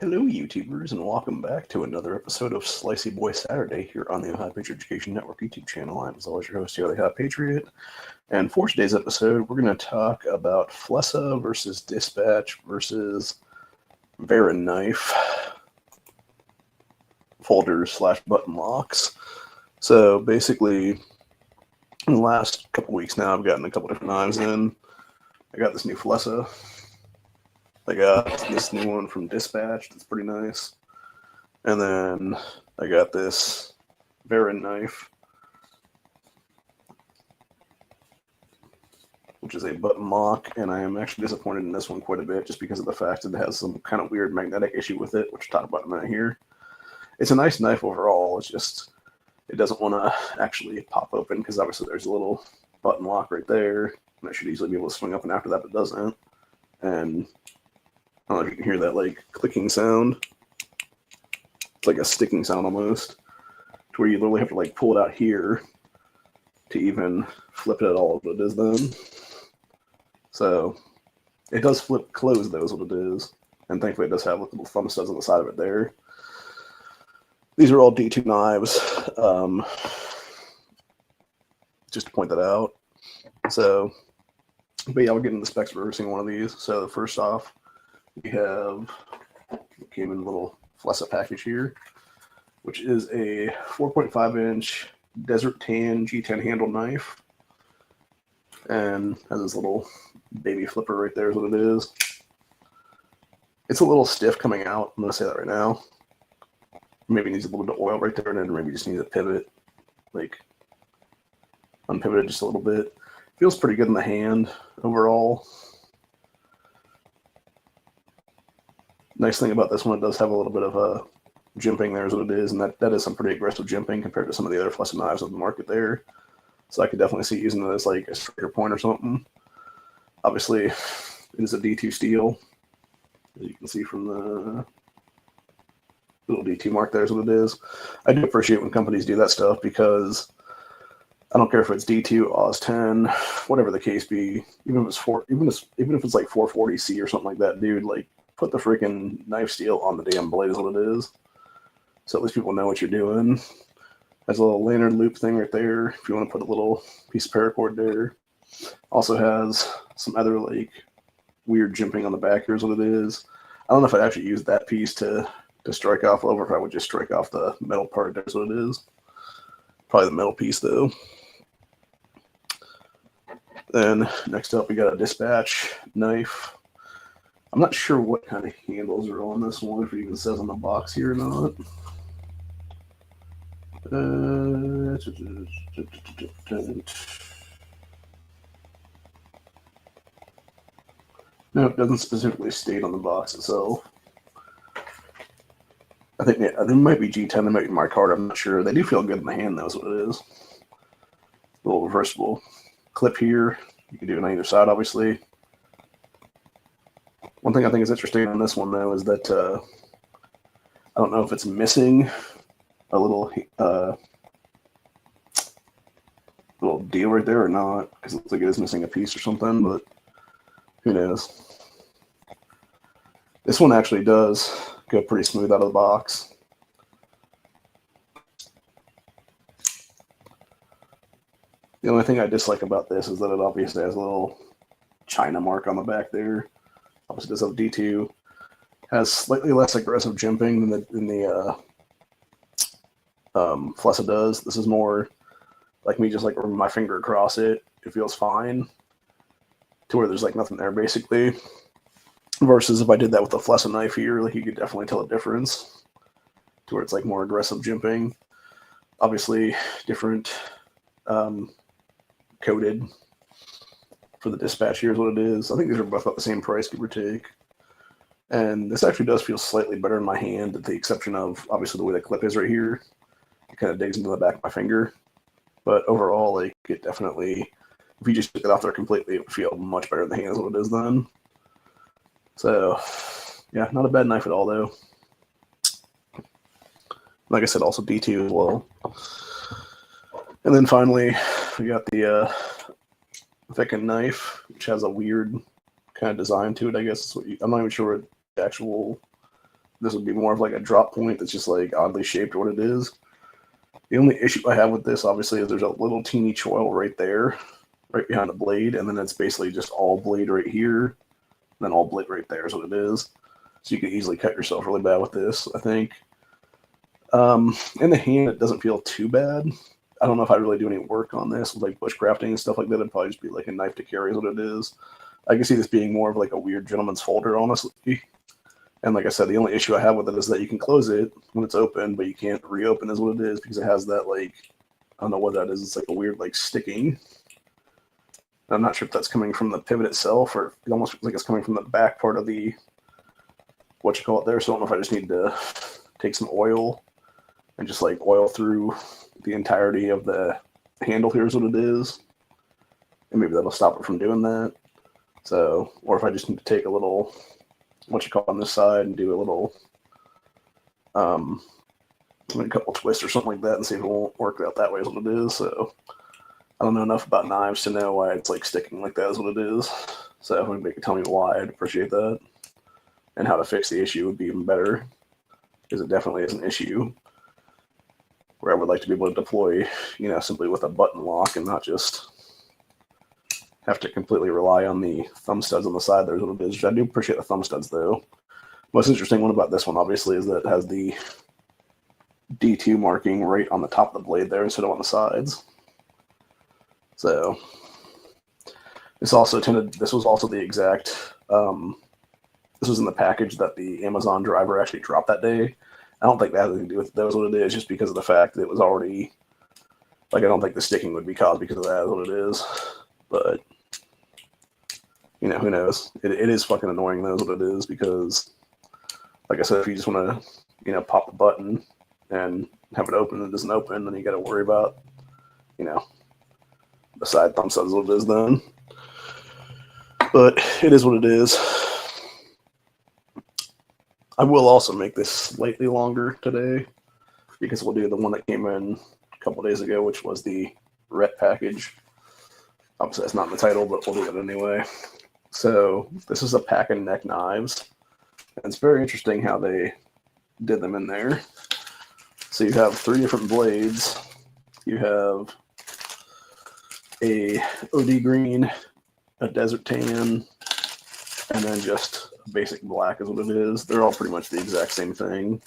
Hello, YouTubers, and welcome back to another episode of Slicey Boy Saturday here on the Ohio Patriot Education Network YouTube channel. I'm, as always, your host, the Ohio Patriot. And for today's episode, we're going to talk about Flissa versus Dispatch versus Virenknife folders slash button locks. So basically, in the last couple weeks now, I've gotten a couple different knives in. I got this new Flissa. I got this new one from Dispatch that's pretty nice. And then I got this Virenknife, which is a button lock, and I am actually disappointed in this one quite a bit just because of the fact that it has some kind of weird magnetic issue with it, which I'll talk about in a minute here. It's a nice knife overall, it's just it doesn't want to actually pop open because obviously there's a little button lock right there, and I should easily be able to swing up and after that, but it doesn't. And I don't know if you can hear that like clicking sound. It's like a sticking sound almost, to where you literally have to like pull it out here to even flip it at all. What it is then. So it does flip closed though, is what it is. And thankfully it does have little thumb studs on the side of it there. These are all D2 knives, just to point that out. So, but yeah, we'll get into the specs for every single one of these. So first off, we have, it came in a little Flissa package here, which is a 4.5-inch Desert Tan G10 handle knife. And has this little baby flipper right there is what it is. It's a little stiff coming out, I'm going to say that right now. Maybe needs a little bit of oil right there, and then maybe just needs a pivot, like unpivot it just a little bit. Feels pretty good in the hand overall. Nice thing about this one, it does have a little bit of a jimping there is what it is, and that is some pretty aggressive jimping compared to some of the other Flissa knives on the market there. So I could definitely see using it as like a striker point or something. Obviously, it is a D2 steel, as you can see from the little D2 mark there is what it is. I do appreciate when companies do that stuff because I don't care if it's D2, Oz 10, whatever the case be. Even if it's even if it's like 440C or something like that, dude, like put the freaking knife steel on the damn blade is what it is. So at least people know what you're doing. Has a little lanyard loop thing right there if you want to put a little piece of paracord there. Also has some other like weird jimping on the back here is what it is. I don't know if I'd actually use that piece to strike off over, if I would just strike off the metal part, that's what it is. Probably the metal piece though. Then next up we got a Dispatch knife. I'm not sure what kind of handles are on this one, if it even says on the box here or not. No, it doesn't specifically state on the box itself. I think it might be G10, it might be micarta, I'm not sure. They do feel good in the hand, though, is what it is. A little reversible clip here. You can do it on either side, obviously. One thing I think is interesting on this one, though, is that I don't know if it's missing a little deal right there or not, because it looks like it is missing a piece or something, but who knows. This one actually does go pretty smooth out of the box. The only thing I dislike about this is that it obviously has a little China mark on the back there. Obviously does have D2. Has slightly less aggressive jimping than the Flissa does. This is more like me just like running my finger across it. It feels fine to where there's like nothing there basically. Versus if I did that with the Flissa knife here, like you could definitely tell a difference to where it's like more aggressive jimping. Obviously different coated for the Dispatch here is what it is. I think these are both about the same price, give or take. And this actually does feel slightly better in my hand, with the exception of obviously the way the clip is right here. It kind of digs into the back of my finger. But overall, like it definitely, if you just took it off there completely, it would feel much better in the hand than what it is then. So, yeah, not a bad knife at all, though. Like I said, also D2 as well. And then finally, we got the thickened knife, which has a weird kind of design to it, I guess. I'm not even sure what the actual this would be more of like a drop point that's just like oddly shaped what it is. The only issue I have with this, obviously, is there's a little teeny choil right there, right behind the blade, and then it's basically just all blade right here, and then all blade right there is what it is. So you could easily cut yourself really bad with this, I think. In the hand, it doesn't feel too bad. I don't know if I really do any work on this with like bushcrafting and stuff like that. It'd probably just be like a knife to carry is what it is. I can see this being more of like a weird gentleman's folder, honestly. And like I said, the only issue I have with it is that you can close it when it's open, but you can't reopen is what it is because it has that like, I don't know what that is. It's like a weird like sticking. I'm not sure if that's coming from the pivot itself or it almost looks like it's coming from the back part of the, what you call it there. So I don't know if I just need to take some oil and just like oil through the entirety of the handle here is what it is. And maybe that'll stop it from doing that. So, or if I just need to take a little, what you call on this side and do a little, a couple twists or something like that and see if it won't work out that way is what it is. So I don't know enough about knives to know why it's like sticking like that is what it is. So if anybody could tell me why, I'd appreciate that. And how to fix the issue would be even better because it definitely is an issue where I would like to be able to deploy, simply with a button lock and not just have to completely rely on the thumb studs on the side. There's what it is. I do appreciate the thumb studs though. Most interesting one about this one, obviously, is that it has the D2 marking right on the top of the blade there instead of on the sides. So this was also the exact, this was in the package that the Amazon driver actually dropped that day. I don't think that has anything to do with it. That was what it is, just because of the fact that it was already, like, I don't think the sticking would be caused because of that is what it is. But, who knows? It is fucking annoying, though, is what it is, because, like I said, if you just want to, pop the button and have it open and it doesn't open, then you got to worry about, the side thumb studs is what it is then. But it is what it is. I will also make this slightly longer today because we'll do the one that came in a couple days ago, which was the Rhett package. Obviously, that's not in the title, but we'll do it anyway. So this is a pack of neck knives. And it's very interesting how they did them in there. So you have 3 different blades. You have a OD green, a desert tan, and then just basic black is what it is. They're all pretty much the exact same thing.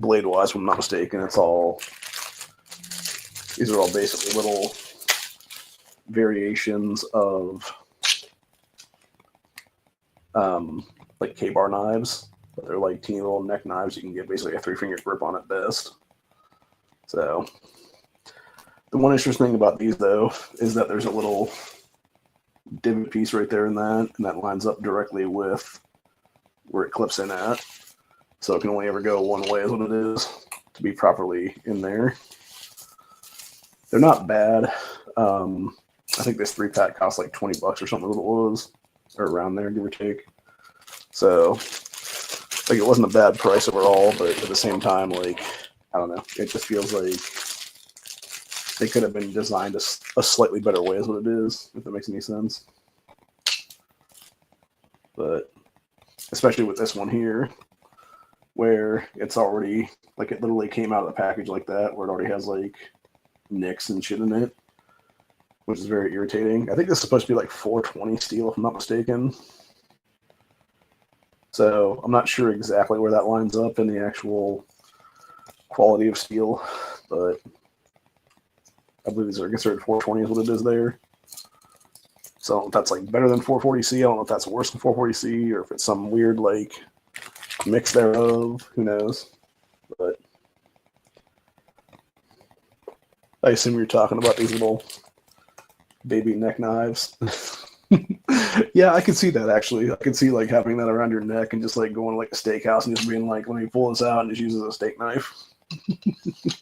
Blade wise, if I'm not mistaken, these are all basically little variations of like K-bar knives. But they're like teeny little neck knives. You can get basically a 3-finger grip on at best. So the one interesting thing about these though is that there's a little divot piece right there and that lines up directly with where it clips in at. So it can only ever go one way is what it is to be properly in there. They're not bad. I think this 3-pack cost like $20 or something what it was, or around there, give or take. So like it wasn't a bad price overall, but at the same time, like, I don't know, it just feels like they could have been designed a slightly better way is what it is, if that makes any sense. But especially with this one here, where it's already, like, it literally came out of the package like that, where it already has, like, nicks and shit in it, which is very irritating. I think this is supposed to be, like, 420 steel, if I'm not mistaken. So I'm not sure exactly where that lines up in the actual quality of steel, but I believe these are considered 420 is what it is there. So I don't know if that's like better than 440C. I don't know if that's worse than 440C or if it's some weird like mix thereof. Who knows? But I assume you're talking about these little baby neck knives. Yeah, I can see that actually. I can see like having that around your neck and just like going to like a steakhouse and just being like, let me pull this out and just use it as a steak knife.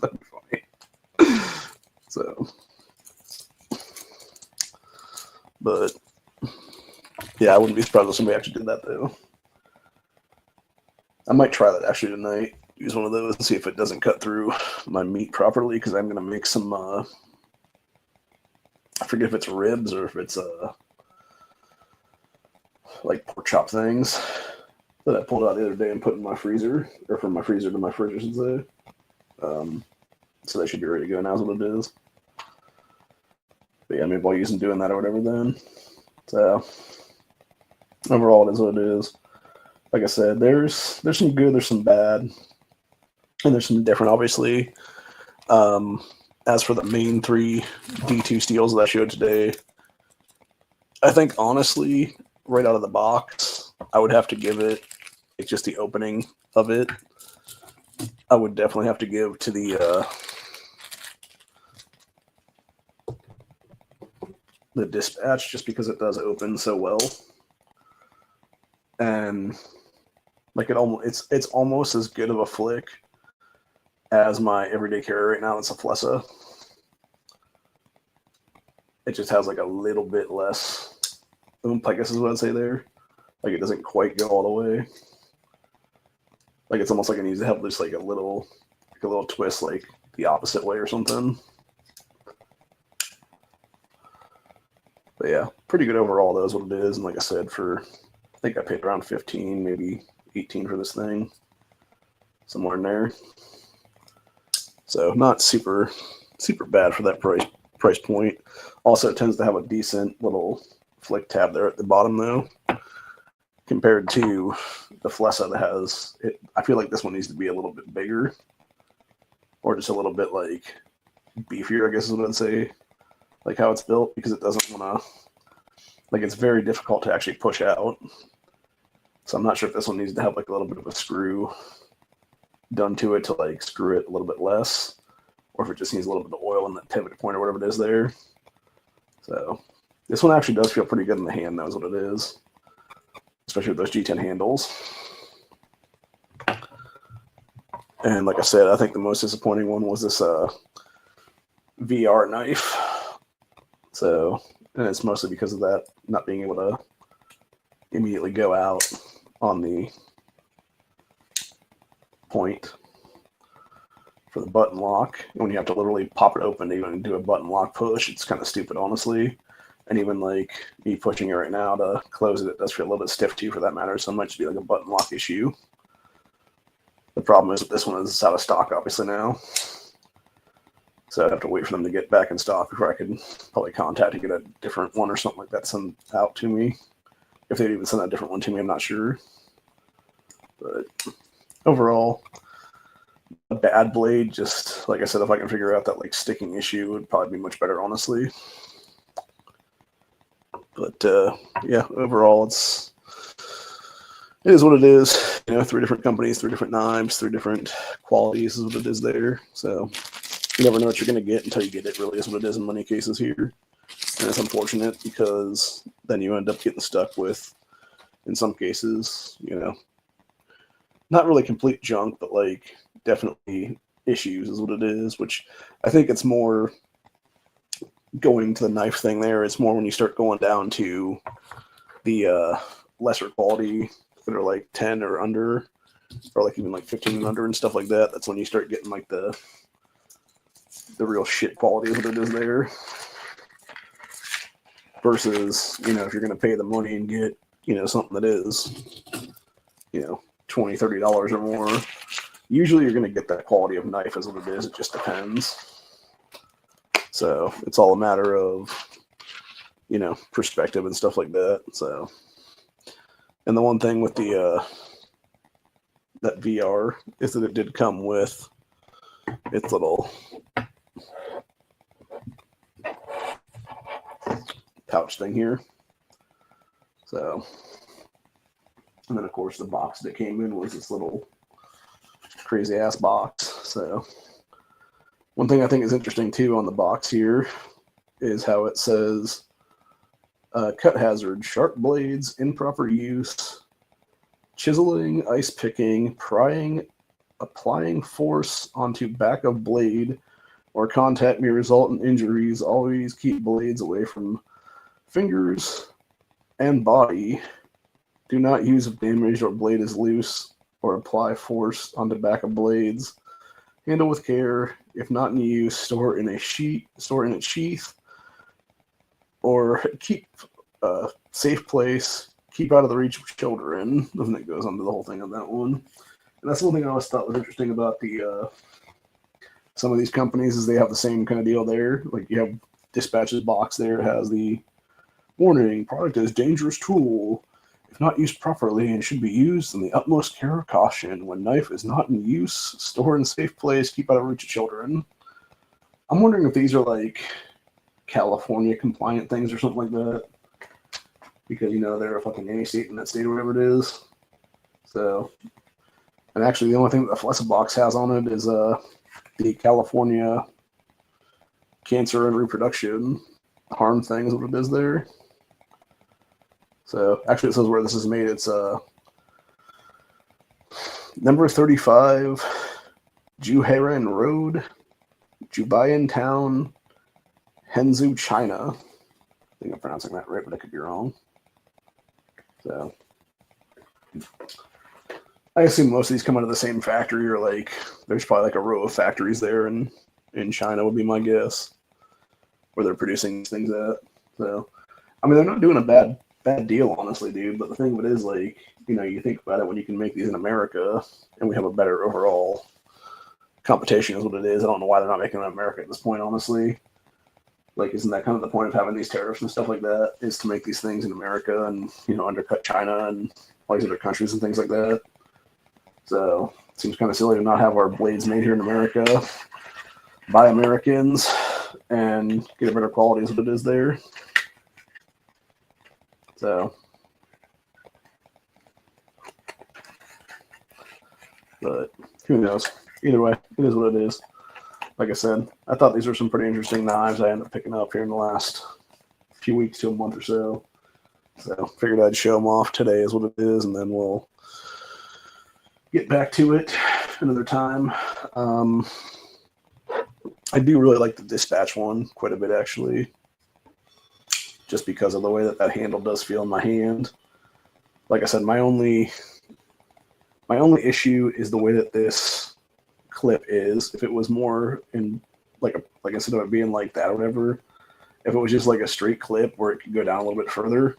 That'd be funny. So, but yeah, I wouldn't be surprised if somebody actually did that though. I might try that actually tonight. Use one of those and see if it doesn't cut through my meat properly because I'm gonna make some. I forget if it's ribs or if it's like pork chop things, that I pulled out the other day and put in my freezer, or from my freezer to my fridge, I should say. So they should be ready to go now is what it is. But yeah, maybe I'll use them doing that or whatever then. So overall, it is what it is. Like I said, there's some good, there's some bad, and there's some different, obviously. As for the main three D2 steels that I showed today, I think honestly, right out of the box, I would have to give it, it's just the opening of it, I would definitely have to give to the Dispatch, just because it does open so well. And like it's almost as good of a flick as my everyday carry right now. It's a Flissa. It just has like a little bit less oomph, I guess is what I'd say there. Like it doesn't quite go all the way. Like it's almost like it needs to have just like a little twist, like the opposite way or something. But yeah, pretty good overall. That is what it is. And like I said, I think I paid around 15, maybe 18 for this thing, somewhere in there. So not super bad for that price point. Also, it tends to have a decent little flick tab there at the bottom, though, compared to the Flissa that has it. I feel like this one needs to be a little bit bigger, or just a little bit like beefier, I guess is what I'd say, like how it's built, because it doesn't want to, like it's very difficult to actually push out. So I'm not sure if this one needs to have like a little bit of a screw done to it to like screw it a little bit less, or if it just needs a little bit of oil in that pivot point or whatever it is there. So this one actually does feel pretty good in the hand, knows what it is, especially with those G10 handles. And like I said, I think the most disappointing one was this Virenknife. So, and it's mostly because of that, not being able to immediately go out on the point for the button lock. When you have to literally pop it open to even do a button lock push, it's kind of stupid, honestly. And even like me pushing it right now to close it, it does feel a little bit stiff too, for that matter. So it might just be like a button lock issue. The problem is that this one is out of stock, obviously, now. So I'd have to wait for them to get back in stock before I could probably contact to get a different one or something like that sent out to me. If they'd even send a different one to me, I'm not sure. But overall, a bad blade, just like I said, if I can figure out that like sticking issue, would probably be much better, honestly. But yeah, overall, it is what it is. You know, 3 different companies, 3 different knives, 3 different qualities is what it is there. So you never know what you're going to get until you get it, really is what it is in many cases here. And it's unfortunate because then you end up getting stuck with, in some cases, you know, not really complete junk, but like definitely issues is what it is, which I think it's more going to the knife thing there. It's more when you start going down to the lesser quality that are like 10 or under, or like even like 15 and under and stuff like that. That's when you start getting like the real shit quality is what it is there. Versus, you know, if you're going to pay the money and get, you know, something that is, you know, $20, $30 or more, usually you're going to get that quality of knife is what it is. It just depends. So it's all a matter of, you know, perspective and stuff like that. So, and the one thing with the that VR is that it did come with its little pouch thing here. So, and then of course the box that came in was this little crazy ass box. So one thing I think is interesting too on the box here is how it says cut hazard, sharp blades, improper use, chiseling, ice picking, prying, applying force onto back of blade or contact may result in injuries. Always keep blades away from fingers and body. Do not use if damaged or blade is loose, or apply force onto back of blades. Handle with care. If not in use, store in its sheath, or keep a safe place keep out of the reach of children. Doesn't it goes under the whole thing on that one. And that's one thing I always thought was interesting about the some of these companies is they have the same kind of deal there. Like you have Dispatch's box there. It has the warning, product is dangerous tool. If not used properly and should be used in the utmost care of caution. When knife is not in use, store in a safe place, keep out of reach of children. I'm wondering if these are like California compliant things or something like that. Because, you know, they're a fucking nanny state in that state or whatever it is. So, and actually the only thing that the Flissa box has on it is the California cancer and reproduction harm thing is what it is there. So, actually it says where this is made. It's number 35, Juhairan Road, Jubayan Town, Henzhou, China. I think I'm pronouncing that right, but I could be wrong. So, I assume most of these come out of the same factory, or like there's probably like a row of factories there in China would be my guess, where they're producing these things at. So, I mean, they're not doing a bad deal, honestly, dude. But the thing of it is, like, you know, you think about it when you can make these in America, and we have a better overall competition, is what it is. I don't know why they're not making them in America at this point, honestly. Like, isn't that kind of the point of having these tariffs and stuff like that? Is to make these things in America and, you know, undercut China and all these other countries and things like that. So it seems kind of silly to not have our blades made here in America by Americans and get a better quality as what it is there. So, but who knows? Either way, it is what it is. Like I said, I thought these were some pretty interesting knives I ended up picking up here in the last few weeks to a month or so. So figured I'd show them off today is what it is, and then we'll get back to it another time. I do really like the Dispatch one quite a bit, actually, just because of the way that handle does feel in my hand. Like I said, my only issue is the way that this clip is. If it was more in like instead of it being like that or whatever, if it was just like a straight clip where it could go down a little bit further,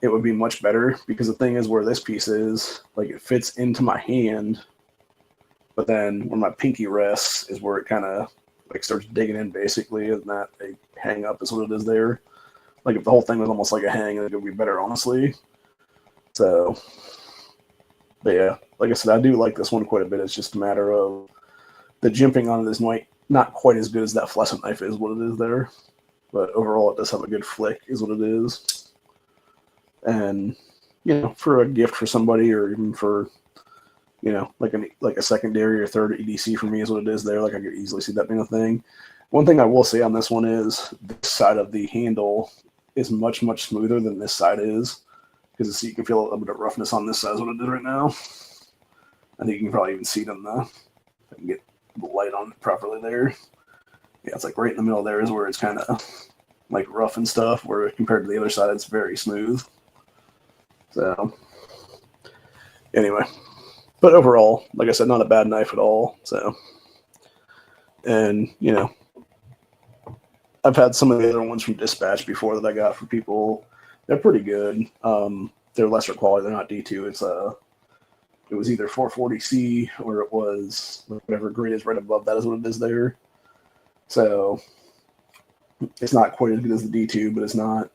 it would be much better. Because the thing is, where this piece is, like, it fits into my hand, but then where my pinky rests is where it kind of like starts digging in, basically, and that a hang up is what it is there. Like, if the whole thing was almost like a hang, it would be better, honestly. So, but yeah, like I said, I do like this one quite a bit. It's just a matter of the jimping on it is not quite as good as that Flissa knife is what it is there. But overall, it does have a good flick, is what it is. And, you know, for a gift for somebody, or even for, you know, like a secondary or third EDC for me is what it is there. Like, I could easily see that being a thing. One thing I will say on this one is this side of the handle is much, much smoother than this side is. Because you can feel a little bit of roughness on this side is what it is right now. I think you can probably even see it on if I can get the light on it properly there. Yeah, it's like right in the middle there is where it's kind of like rough and stuff, where compared to the other side, it's very smooth. So, anyway. But overall, like I said, not a bad knife at all. So, and, you know, I've had some of the other ones from Dispatch before that I got for people. They're pretty good. They're lesser quality. They're not D2. It was either 440C or it was whatever grade is right above that is what it is there. So it's not quite as good as the D2, but it's not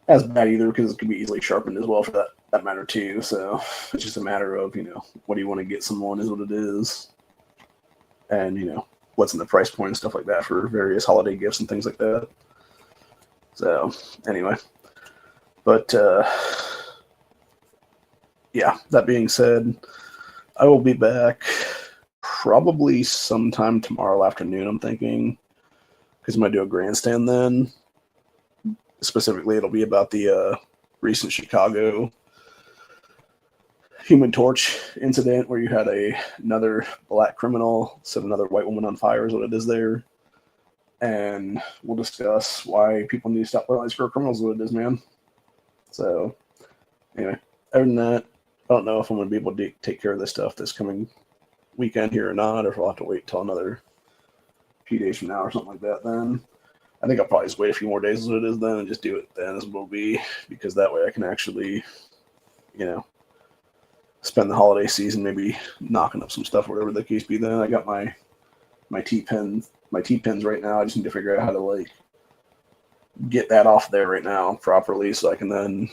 as bad either, because it can be easily sharpened as well for that matter too. So it's just a matter of, you know, what do you want to get someone is what it is. And, you know, what's in the price point and stuff like that for various holiday gifts and things like that. So anyway. But, yeah, that being said, I will be back probably sometime tomorrow afternoon, I'm thinking, because I'm going to do a grandstand then. Specifically, it'll be about the recent Chicago Human Torch incident where you had another black criminal set another white woman on fire is what it is there. And we'll discuss why people need to stop letting these criminals what it is, man. So, anyway, other than that, I don't know if I'm going to be able to take care of this stuff this coming weekend here or not, or if I'll have to wait till another few days from now or something like that then. I think I'll probably just wait a few more days as it is then and just do it then as it will be, because that way I can actually, spend the holiday season maybe knocking up some stuff, whatever the case be. Then I got my T-pins right now. I just need to figure out how to get that off there right now properly, so I can then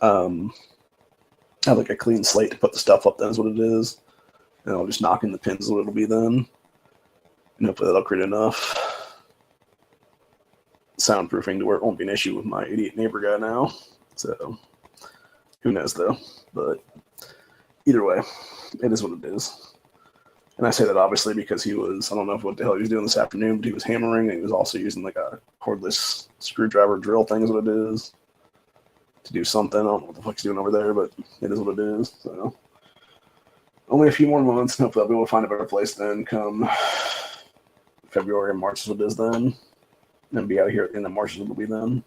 have a clean slate to put the stuff up. Then is what it is, and I'll just knock in the pins is what it'll be then, and hopefully that'll create enough soundproofing to where it won't be an issue with my idiot neighbor guy now. So who knows though, but either way, it is what it is. And I say that obviously because I don't know what the hell he was doing this afternoon, but he was hammering, and he was also using a cordless screwdriver drill thing is what it is, to do something. I don't know what the fuck he's doing over there, but it is what it is. So only a few more months, and hopefully I'll be able to find a better place then come February and March is what it is then. And be out of here at the end of March is what it'll be then.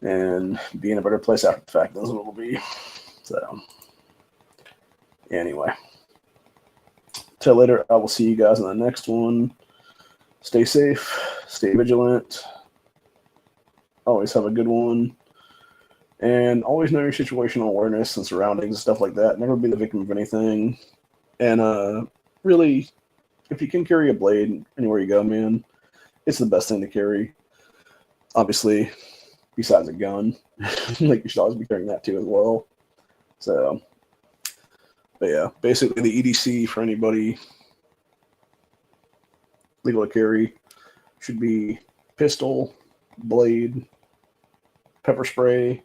And be in a better place after the fact, that's what it'll be. So anyway, till later. I will see you guys in the next one. Stay safe, stay vigilant, always have a good one, and always know your situational awareness and surroundings and stuff like that. Never be the victim of anything. And really, if you can carry a blade anywhere you go, man, it's the best thing to carry. Obviously, besides a gun, you should always be carrying that too as well. So, but yeah, basically the EDC for anybody legal to carry should be pistol, blade, pepper spray,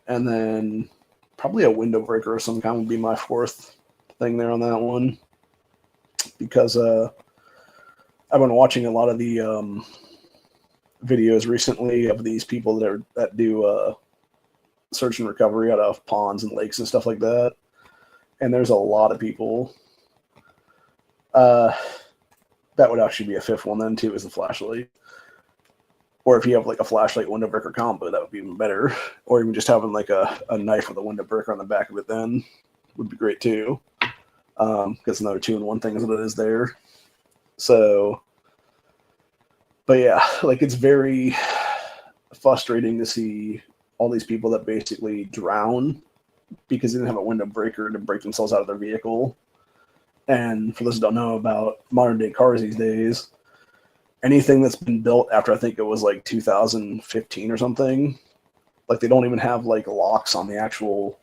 and then probably a window breaker of some kind would be my fourth thing there on that one. Because I've been watching a lot of the videos recently of these people that do search and recovery out of ponds and lakes and stuff like that. And there's a lot of people. That would actually be a fifth one then too, is the flashlight. Or if you have a flashlight window breaker combo, that would be even better. Or even just having a knife with a window breaker on the back of it then would be great too. Because another 2-in-1 thing is what it is there. So, but yeah, it's very frustrating to see all these people that basically drown because they didn't have a window breaker to break themselves out of their vehicle. And for those who don't know about modern day cars these days, anything that's been built after I think it was 2015 or something, they don't even have locks on the actual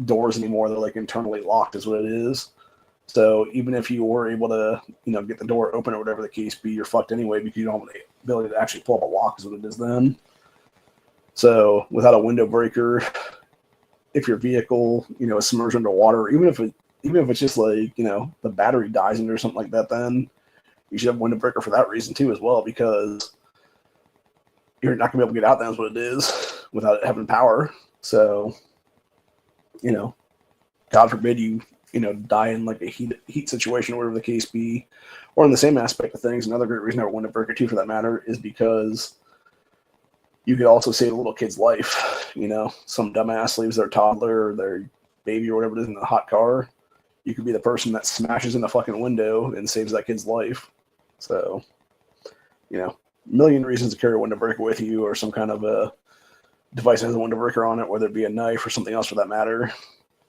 doors anymore. They're internally locked is what it is. So even if you were able to, get the door open or whatever the case be, you're fucked anyway because you don't have the ability to actually pull up a lock is what it is then. So without a window breaker, if your vehicle, is submerged underwater, even if it's just the battery dies in it or something like that, then you should have a window breaker for that reason too as well, because you're not gonna be able to get out. That's what it is without it having power. So, God forbid you die in a heat situation or whatever the case be. Or in the same aspect of things, another great reason I would window breaker too for that matter is because you could also save a little kid's life. Some dumbass leaves their toddler or their baby or whatever it is in a hot car. You could be the person that smashes in the fucking window and saves that kid's life. So, a million reasons to carry a window breaker with you, or some kind of a device that has a window breaker on it, whether it be a knife or something else for that matter.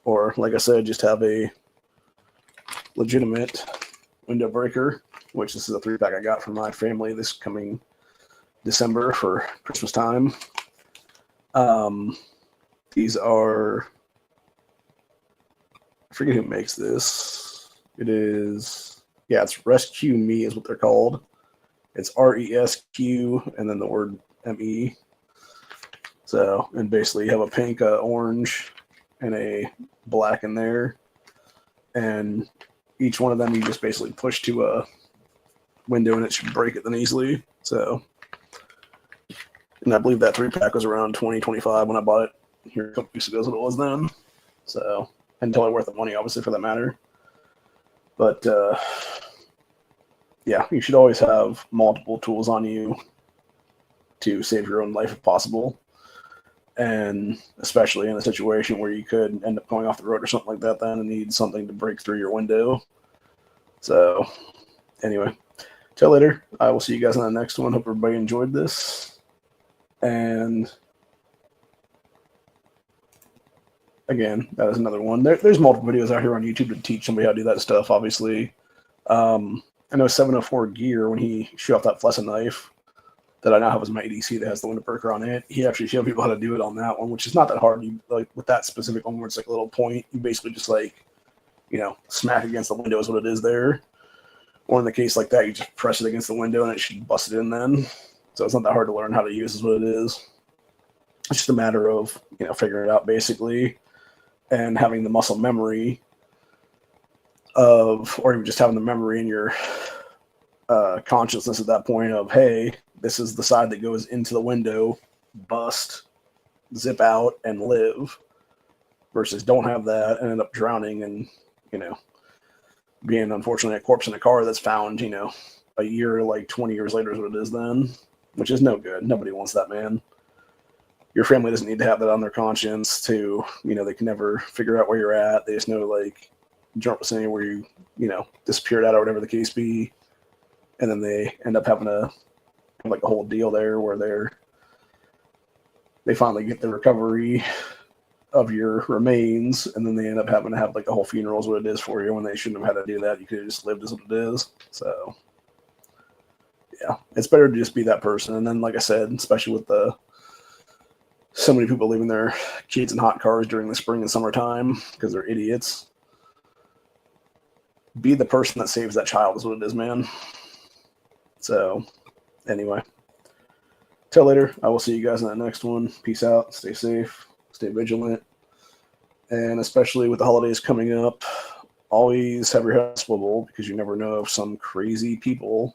Or, like I said, just have a legitimate window breaker, which this is a 3-pack I got from my family this coming December for Christmas time. These are, I forget who makes this. It's Rescue Me is what they're called. It's RESQ and then the word ME. So, and basically you have a pink, orange, and a black in there. And each one of them you just basically push to a window and it should break it then easily. So, and I believe that 3-pack was around $20-25 when I bought it here a couple weeks ago is what it was then. So, and totally worth the money, obviously, for that matter. But, yeah, you should always have multiple tools on you to save your own life if possible. And especially in a situation where you could end up going off the road or something like that then and need something to break through your window. So, anyway, Till later. I will see you guys on the next one. Hope everybody enjoyed this. And again, that is another one. There's multiple videos out here on YouTube to teach somebody how to do that stuff, obviously. I know 704 Gear, when he showed off that Flissa knife that I now have as my ADC that has the window perker on it, he actually showed people how to do it on that one, which is not that hard. You, like with that specific one where it's like a little point, you basically just like, you know, smack against the window is what it is there. Or in the case like that, you just press it against the window and it should bust it in then. So it's not that hard to learn how to use is what it is. It's just a matter of, you know, figuring it out basically and having the muscle memory of, or even just having the memory in your consciousness at that point of, hey, this is the side that goes into the window, bust, zip out, and live, versus don't have that and end up drowning and, you know, being unfortunately a corpse in a car that's found, you know, a year, like 20 years later is what it is then, which is no good. Nobody wants that, man. Your family doesn't need to have that on their conscience to, you know, they can never figure out where you're at. They just know, like, jump saying where you know, disappeared out or whatever the case be. And then they end up having a, like a whole deal there where they finally get the recovery of your remains, and then they end up having to have like the whole funeral is what it is for you when they shouldn't have had to do that. You could have just lived as what it is. So yeah, it's better to just be that person. And then, like I said, especially with so many people leaving their kids in hot cars during the spring and summertime because they're idiots. Be the person that saves that child is what it is, man. So anyway, till later. I will see you guys in the next one. Peace out. Stay safe. Stay vigilant. And especially with the holidays coming up, always have your head swivel because you never know if some crazy people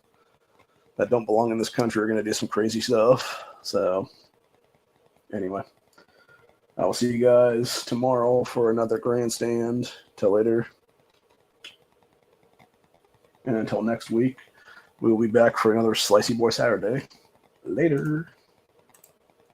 that don't belong in this country are going to do some crazy stuff. So anyway, I will see you guys tomorrow for another grandstand. Till later. And until next week, we will be back for another Slicey Boy Saturday. Later.